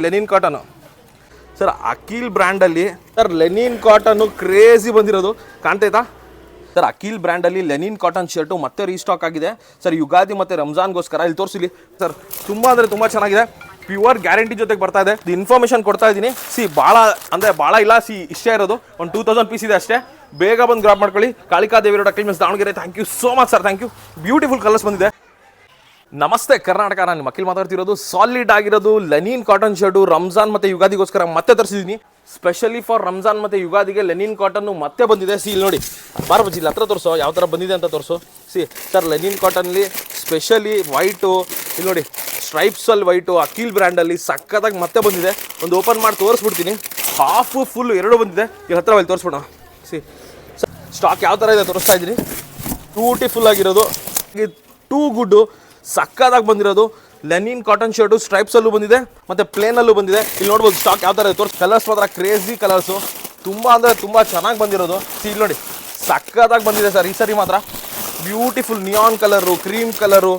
Lenin cotton sir, Akhil ಬ್ರ್ಯಾಂಡಲ್ಲಿ sir linen ಕಾಟನ್ನು crazy ಬಂದಿರೋದು ಕಾಣ್ತೈತಾ ಸರ್? ಅಖಿಲ್ ಬ್ರ್ಯಾಂಡಲ್ಲಿ ಲೆನಿನ್ ಕಾಟನ್ ಶರ್ಟು ಮತ್ತೆ ರೀಸ್ಟಾಕ್ ಆಗಿದೆ ಸರ್, ಯುಗಾದಿ ಮತ್ತು ರಂಜಾನ್ಗೋಸ್ಕರ. ಇಲ್ಲಿ ತೋರಿಸಿಲಿ ಸರ್, ತುಂಬ ಅಂದರೆ ತುಂಬ ಚೆನ್ನಾಗಿದೆ. ಪ್ಯೂರ್ ಗ್ಯಾರಂಟಿ ಜೊತೆಗೆ ಬರ್ತಾ ಇದೆ. ಇನ್ಫಾರ್ಮೇಷನ್ ಕೊಡ್ತಾ ಇದ್ದೀನಿ. ಭಾಳ ಅಂದರೆ ಭಾಳ ಇಲ್ಲ, ಇಷ್ಟೇ ಇರೋದು. ಒಂದು 2000 ಪೀಸ್ ಇದೆ ಅಷ್ಟೇ. ಬೇಗ ಬಂದು ಗ್ರಾಪ್ ಮಾಡ್ಕೊಳ್ಳಿ. Kalikadevi road, Akhil men's, Davanagere. Thank you so much sir, thank you. Beautiful colours ಬಂದಿದೆ. ನಮಸ್ತೆ ಕರ್ನಾಟಕ, ನಾನು ಅಖಿಲ್ ಮಾತಾಡ್ತಿರೋದು. ಸಾಲಿಡ್ ಆಗಿರೋದು ಲೆನಿನ್ ಕಾಟನ್ ಶರ್ಟು ರಂಜಾನ್ ಮತ್ತು ಯುಗಾದಿಗೋಸ್ಕರ ಮತ್ತೆ ತರಿಸಿದ್ದೀನಿ. ಸ್ಪೆಷಲಿ ಫಾರ್ ರಂಜಾನ್ ಮತ್ತು ಯುಗಾದಿಗೆ ಲೆನಿನ್ ಕಾಟನ್ನು ಮತ್ತೆ ಬಂದಿದೆ. ಇಲ್ಲಿ ನೋಡಿ, ಬಾರ ಬಜ್ಜಿ ಹತ್ರ ತೋರಿಸೋ, ಯಾವ ಥರ ಬಂದಿದೆ ಅಂತ ತೋರಿಸು. ಸರ್, ಲೆನಿನ್ ಕಾಟನ್ಲಿ ಸ್ಪೆಷಲಿ ವೈಟು, ಇಲ್ಲಿ ನೋಡಿ ಸ್ಟ್ರೈಪ್ಸಲ್ಲಿ ವೈಟು, ಅಖಿಲ್ ಬ್ರ್ಯಾಂಡಲ್ಲಿ ಸಕ್ಕತ್ತಾಗಿ ಮತ್ತೆ ಬಂದಿದೆ. ಒಂದು ಓಪನ್ ಮಾಡಿ ತೋರಿಸ್ಬಿಡ್ತೀನಿ. ಹಾಫು ಫುಲ್ಲು ಎರಡು ಬಂದಿದೆ. ಇಲ್ಲಿ ಹತ್ರ ಅಲ್ಲಿ ತೋರಿಸ್ಬಿಡೋಣ. ಸ್ಟಾಕ್ ಯಾವ ಥರ ಇದೆ ತೋರಿಸ್ತಾ ಇದ್ದೀನಿ. ಬ್ಯೂಟಿಫುಲ್ ಆಗಿರೋದು, ಟೂ ಗುಡ್ಡು, ಸಕ್ಕತ್ತಾಗಿ ಬಂದಿರೋದು ಲೆನಿನ್ ಕಾಟನ್ ಶರ್ಟು. ಸ್ಟ್ರೈಪ್ಸಲ್ಲೂ ಬಂದಿದೆ ಮತ್ತು ಪ್ಲೇನಲ್ಲೂ ಬಂದಿದೆ. ಇಲ್ಲಿ ನೋಡ್ಬೋದು ಸ್ಟಾಕ್ ಯಾವ ಥರ ಇದೆ ತೋರಿಸಿ. ಕಲರ್ಸ್ ಮಾತ್ರ ಕ್ರೇಜಿ ಕಲರ್ಸು, ತುಂಬ ಅಂದರೆ ತುಂಬ ಚೆನ್ನಾಗಿ ಬಂದಿರೋದು. ಇಲ್ಲಿ ನೋಡಿ ಸಕ್ಕತ್ತಾಗಿ ಬಂದಿದೆ ಸರ್ ಈ ಸರಿ ಮಾತ್ರ. Beautiful neon colour, cream colour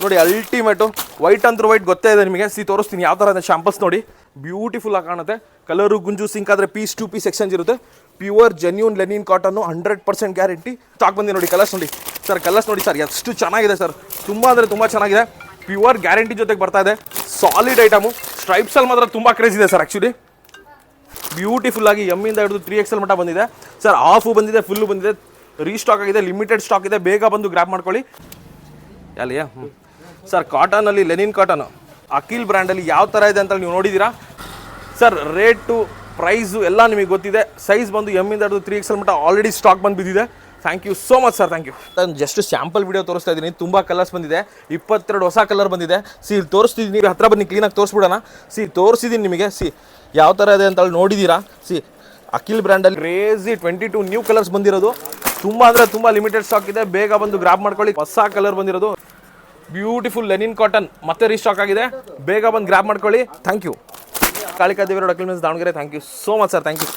ನೋಡಿ, ಅಲ್ಟಿಮೇಟು. ವೈಟ್ ಅಂತೂ ವೈಟ್ ಗೊತ್ತೇ ಇದೆ ನಿಮಗೆ. ತೋರಿಸ್ತೀನಿ ಯಾವ ಥರ ಇದೆ. ಶಾಂಪಲ್ಸ್ ನೋಡಿ, ಬ್ಯೂಟಿಫುಲ್ ಆಗಿ ಕಾಣುತ್ತೆ. ಕಲರು ಗುಂಜು ಸಿಂಕ್ ಆದರೆ ಪೀಸ್ ಟು ಪೀಸ್ ಎಕ್ಸ್ಚೇಂಜ್ ಇರುತ್ತೆ. Pure genuine Lenin cotton 100% guarantee. Stock ಬಂದಿ ನೋಡಿ. ಕಲರ್ಸ್ ನೋಡಿ ಸರ್, ಕಲರ್ಸ್ ನೋಡಿ ಸರ್, ಎಷ್ಟು ಚೆನ್ನಾಗಿದೆ ಸರ್. ತುಂಬ ಅಂದರೆ ತುಂಬ ಚೆನ್ನಾಗಿದೆ. ಪ್ಯೂರ್ ಗ್ಯಾರಂಟಿ ಜೊತೆಗೆ ಬರ್ತಾ ಇದೆ. Solid item. ಸ್ಟ್ರೈಪ್ಸಲ್ಲಿ ಮಾತ್ರ ತುಂಬ ಕ್ರೇಜ್ ಇದೆ ಸರ್. ಆ್ಯಕ್ಚುಲಿ ಬ್ಯೂಟಿಫುಲ್ ಆಗಿ ಎಮ್ಮಿಂದ ಹಿಡಿದು 3XL ಮಟ್ಟ ಬಂದಿದೆ ಸರ್. ಹಾಫು ಬಂದಿದೆ, ಫುಲ್ಲು ಬಂದಿದೆ. ರೀಸ್ಟಾಕ್ ಆಗಿದೆ, ಲಿಮಿಟೆಡ್ ಸ್ಟಾಕ್ ಇದೆ. ಬೇಗ ಬಂದು ಗ್ರ್ಯಾಬ್ ಮಾಡ್ಕೊಳ್ಳಿ. ಅಲ್ಲಿಯಾ ಸರ್, ಕಾಟನಲ್ಲಿ ಲೆನಿನ್ ಕಾಟನ್ ಅಖಿಲ್ ಬ್ರ್ಯಾಂಡಲ್ಲಿ ಯಾವ ಥರ ಇದೆ ಅಂತ ನೀವು ನೋಡಿದ್ದೀರಾ ಸರ್. ರೇಟು ಪ್ರೈಸು ಎಲ್ಲ ನಿಮಗೆ ಗೊತ್ತಿದೆ. ಸೈಜ್ ಬಂದು ಎಮ್ಮಿಂದ ಹಿಡಿದು 3XL ಮಟ್ಟ ಆಲ್ರೆಡಿ ಸ್ಟಾಕ್ ಬಂದು ಬಿದ್ದಿದೆ. Thank you so much sir, thank you. ನಾನು ಜಸ್ಟ್ ಸ್ಯಾಂಪಲ್ ವಿಡಿಯೋ ತೋರಿಸ್ತಾ ಇದ್ದೀನಿ. ತುಂಬ ಕಲರ್ಸ್ ಬಂದಿದೆ. 22 ಹೊಸ ಕಲರ್ ಬಂದಿದೆ. ಇಲ್ಲಿ ತೋರಿಸ್ತಿದ್ದೀನಿ. ಹತ್ರ ಬನ್ನಿ, ಕ್ಲೀನಾಗಿ ತೋರಿಸ್ಬಿಡೋಣ. ತೋರಿಸಿದ್ದೀನಿ ನಿಮಗೆ. ಯಾವ ಥರ ಇದೆ ಅಂತ ನೋಡಿದ್ದೀರಾ. ಅಖಿಲ್ ಬ್ರ್ಯಾಂಡಲ್ಲಿ ಕ್ರೇಜಿ 22 ನ್ಯೂ ಕಲರ್ಸ್ ಬಂದಿರೋದು. ತುಂಬ ಅಂದರೆ ತುಂಬ ಲಿಮಿಟೆಡ್ ಸ್ಟಾಕ್ ಇದೆ. ಬೇಗ ಬಂದು ಗ್ರಾಬ್ ಮಾಡ್ಕೊಳ್ಳಿ. ಹೊಸ ಕಲರ್ ಬಂದಿರೋದು ಬ್ಯೂಟಿಫುಲ್ ಲೆನಿನ್ ಕಾಟನ್ ಮತ್ತೆ ರೀಸ್ಟಾಕ್ ಆಗಿದೆ. ಬೇಗ ಬಂದು ಗ್ರಾಬ್ ಮಾಡ್ಕೊಳ್ಳಿ. Thank you. Kalikadevi road, Akhil men's, Davanagere. Thank you so much sir, thank you.